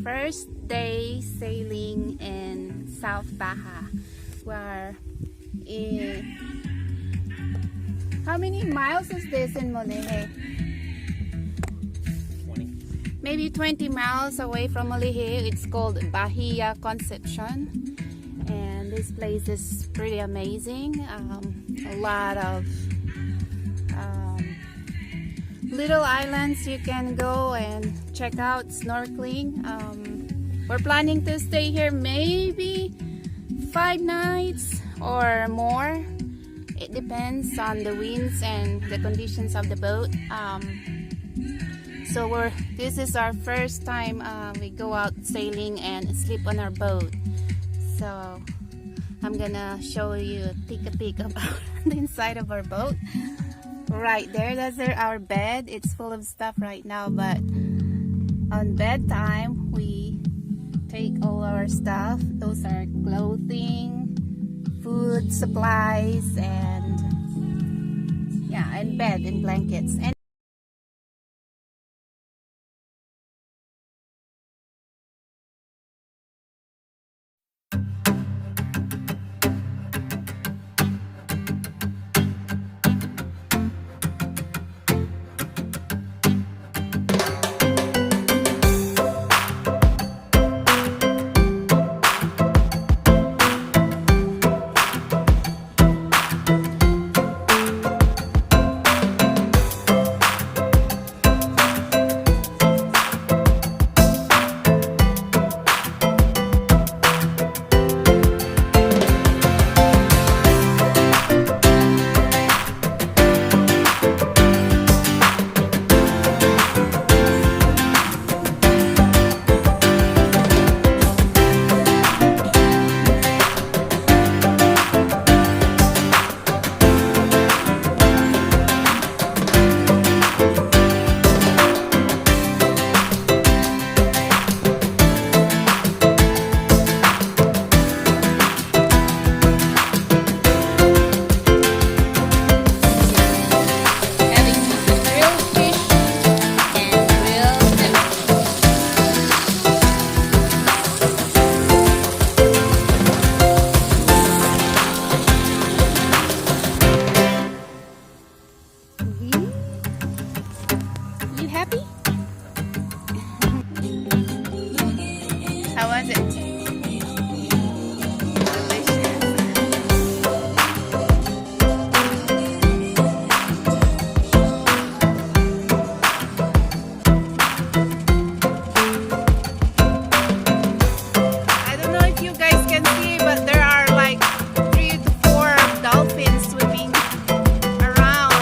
first day sailing in South Baja. We're in... How many miles is this in Moleje? 20. Maybe 20 miles away from Moleje. It's called Bahia Concepcion. And this place is pretty amazing. A lot of little islands you can go and check out, snorkeling. We're planning to stay here maybe 5 nights or more. It depends on the winds and the conditions of the boat. So this is our first time we go out sailing and sleep on our boat. So I'm gonna show you, take a peek about the inside of our boat. Right there, that's our bed. It's full of stuff right now, but on bedtime we take all our stuff. Those are clothing, food, supplies, and yeah, and bed and blankets. And how was it? I don't know if you guys can see, but there are like 3 to 4 dolphins swimming around.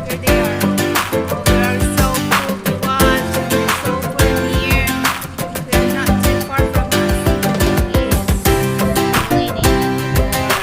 There they are. They are so cool to watch. So far near. They're not too far from us. It's cleaning the water.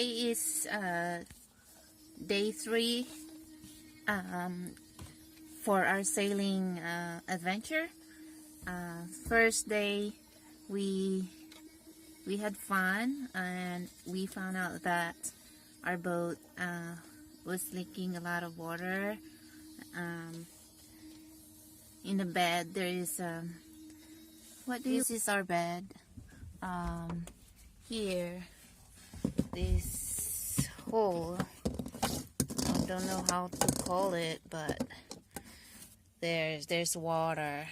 today is day 3 for our sailing adventure. First day we had fun, and we found out that our boat was leaking a lot of water. In the bed there is this is our bed. Here, this hole, I don't know how to call it, but there's water.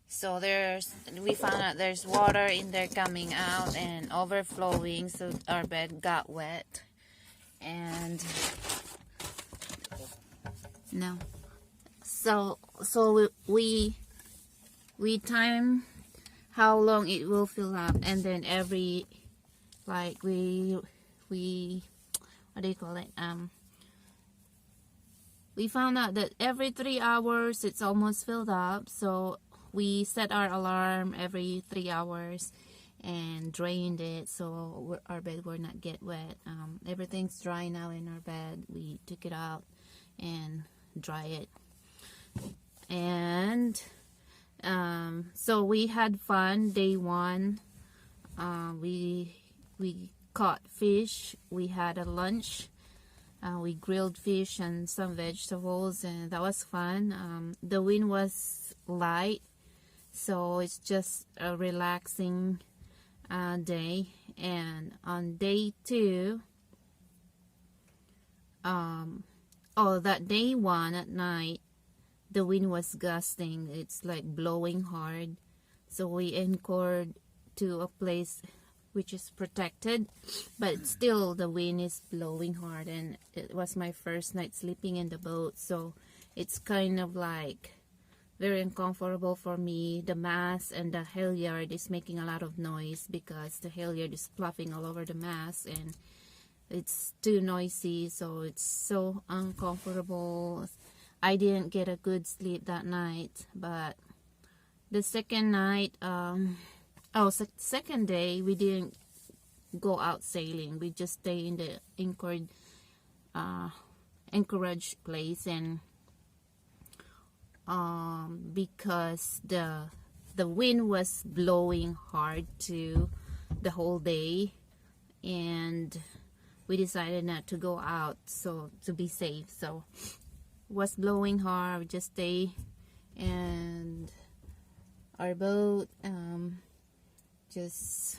So we found out there's water in there coming out and overflowing, so our bed got wet. And no, so we time how long it will fill up, and then every, like, we what do you call it, we found out that every 3 hours it's almost filled up, so we set our alarm every 3 hours and drained it so our bed will not get wet. Everything's dry now in our bed. We took it out and dry it. And so we had fun. Day 1, we caught fish. We had a lunch. We grilled fish and some vegetables, and that was fun. The wind was light, so it's just a relaxing day. And on day 2, that day 1 at night, the wind was gusting. It's like blowing hard, so we anchored to a place which is protected, but still the wind is blowing hard, and it was my first night sleeping in the boat, so it's kind of like very uncomfortable for me. The mast and the halyard is making a lot of noise because the halyard is fluffing all over the mast, and it's too noisy, so it's so uncomfortable. I didn't get a good sleep that night. But the second night, second day, we didn't go out sailing. We just stay in the anchorage place, and because the wind was blowing hard too the whole day, and we decided not to go out, so to be safe. So was blowing hard, we just stay and our boat, just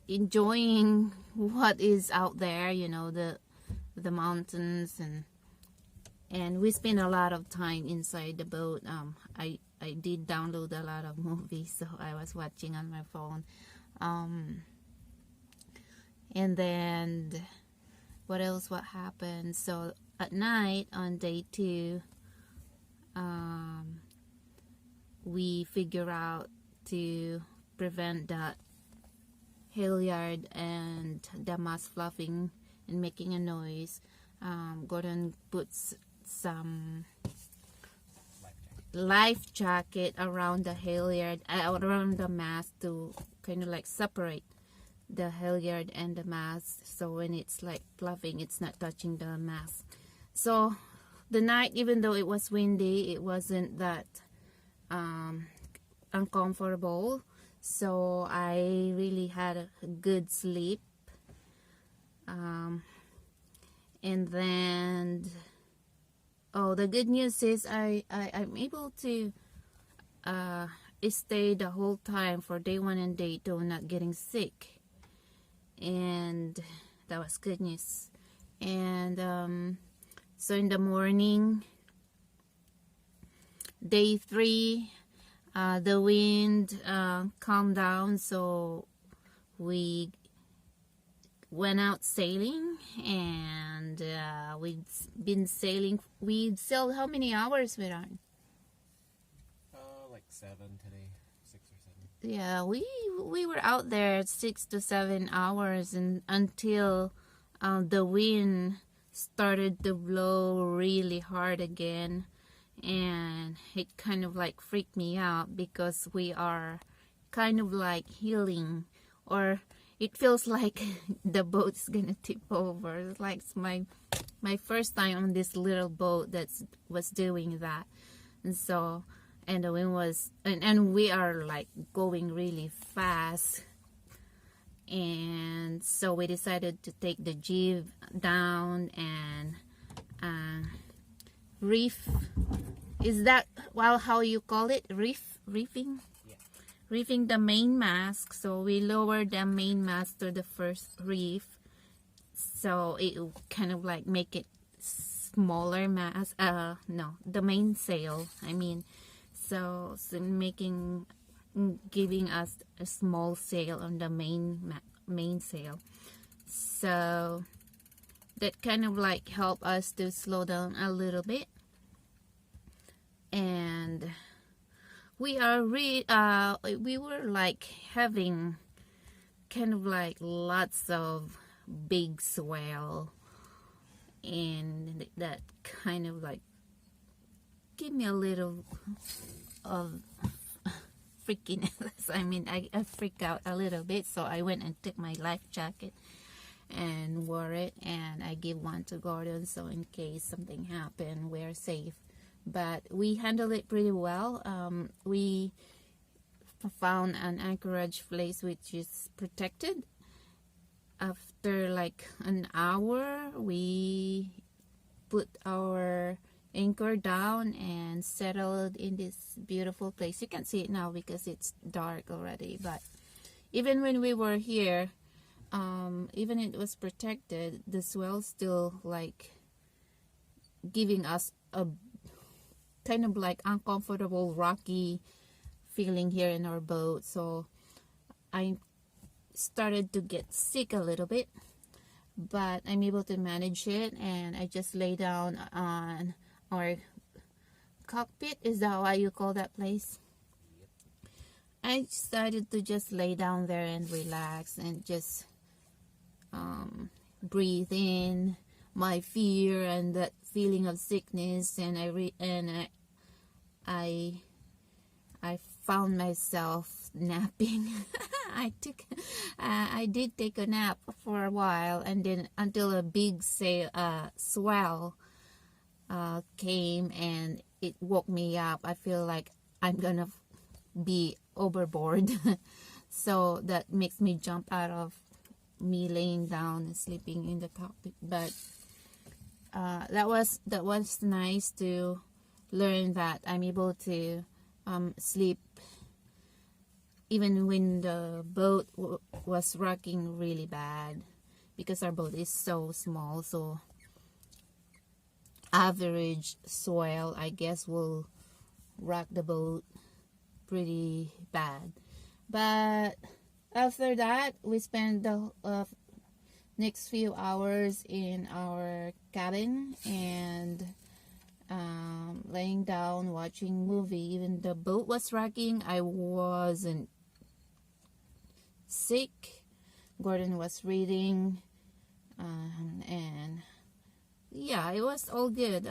enjoying what is out there, you know, the mountains, and we spend a lot of time inside the boat. I did download a lot of movies, so I was watching on my phone. And then what happened? So at night on day 2, we figure out to prevent that halyard and the mast fluffing and making a noise. Gordon puts some life jacket around the halyard, around the mast, to kind of like separate the halyard and the mast, so when it's like fluffing, it's not touching the mast. So the night, even though it was windy, it wasn't that uncomfortable, so I really had a good sleep. And then the good news is I'm able to stay the whole time for day 1 and day 2, not getting sick, and that was good news. And so in the morning, day 3, the wind calmed down, so we went out sailing, and we've been sailing. We sailed how many hours, Viran? Like 7 today, 6 or 7. Yeah, we were out there 6 to 7 hours, and until the wind started to blow really hard again, and it kind of like freaked me out because we are kind of like healing, or it feels like the boat's gonna tip over. It's like my first time on this little boat that was doing that. And so, and the wind was, and we are like going really fast. And so we decided to take the jib down and reef. Is that, well, how you call it? Reefing? Yeah. Reefing the main mast. So we lowered the main mast to the first reef. So it kind of like make it smaller mast. No, the main sail. I mean, so giving us a small sail on the main sail. So that kind of like help us to slow down a little bit. And we were like having kind of like lots of big swell, and that kind of like give me a little of freakiness. I mean, I freak out a little bit, so I went and took my life jacket and wore it, and I give one to Gordon, so in case something happened, we're safe. But we handled it pretty well. We found an anchorage place which is protected. After like an hour, we put our anchor down and settled in this beautiful place. You can't see it now because it's dark already, but even when we were here, even it was protected, the swell still like giving us a kind of like uncomfortable rocky feeling here in our boat. So I started to get sick a little bit, but I'm able to manage it, and I just lay down on our cockpit. Is that why you call that place? I decided to just lay down there and relax and just breathe in my fear and that feeling of sickness, and I found myself napping. I did take a nap for a while, and then until a big swell came and it woke me up. I feel like I'm gonna be overboard. So that makes me jump out of me laying down and sleeping in the cockpit. But that was nice to learn that I'm able to sleep even when the boat was rocking really bad, because our boat is so small. So average swell, I guess, will rock the boat pretty bad. But after that, we spent the next few hours in our cabin and laying down watching movie. Even the boat was rocking, I wasn't sick. Gordon was reading, and yeah, it was all good.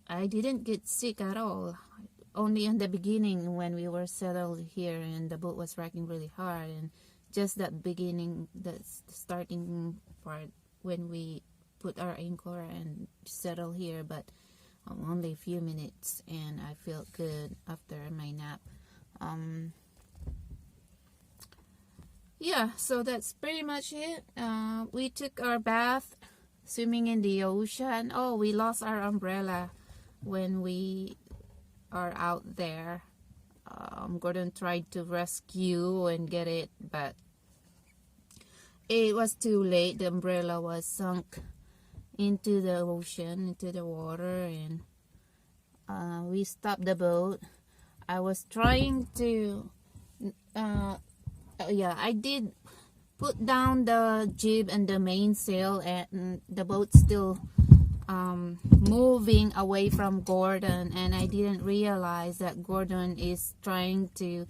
I didn't get sick at all. Only in the beginning when we were settled here and the boat was rocking really hard, and just that beginning, the starting part when we put our anchor and settle here, but only a few minutes, and I felt good after my nap. Yeah, so that's pretty much it. We took our bath swimming in the ocean. Oh, we lost our umbrella when we are out there. Gordon tried to rescue and get it, but it was too late. The umbrella was sunk into the ocean, into the water, and we stopped the boat. I was trying to yeah, I did put down the jib and the mainsail, and the boat still moving away from Gordon, and I didn't realize that Gordon is trying to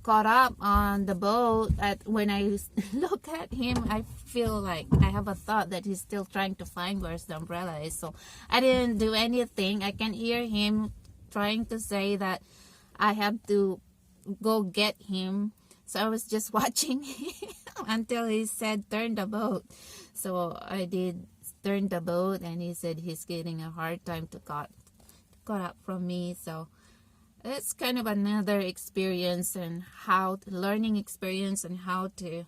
caught up on the boat. When I look at him, I feel like I have a thought that he's still trying to find where's the umbrella is. So I didn't do anything. I can hear him trying to say that I have to go get him. So I was just watching until he said turn the boat. So I did turn the boat, and he said he's getting a hard time to caught up from me. So it's kind of another experience, and learning experience, and how to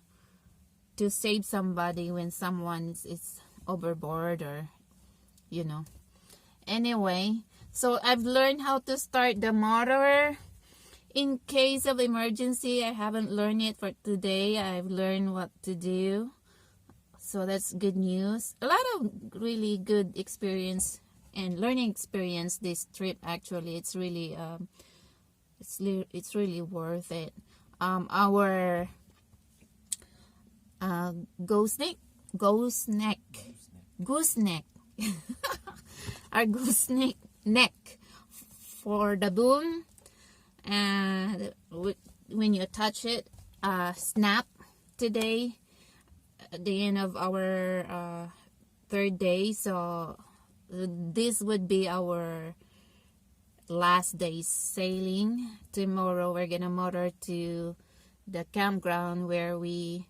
save somebody when someone is overboard, or you know. Anyway, so I've learned how to start the motor in case of emergency. I haven't learned it for today. I've learned what to do, so that's good news. A lot of really good experience and learning experience this trip. Actually, it's really it's really worth it. Our gooseneck our gooseneck for the boom, and when you touch it, snap today at the end of our third day. So this would be our last day's sailing. Tomorrow we're gonna motor to the campground where we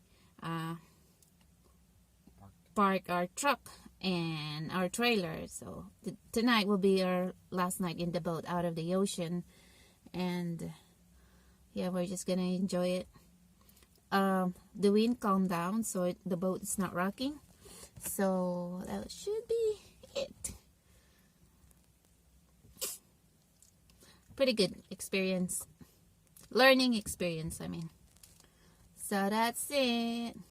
park our truck and our trailer. So tonight will be our last night in the boat out of the ocean, and yeah, we're just gonna enjoy it. The wind calmed down, so the boat is not rocking, so that should be it. Pretty good experience, learning experience, I mean. So that's it.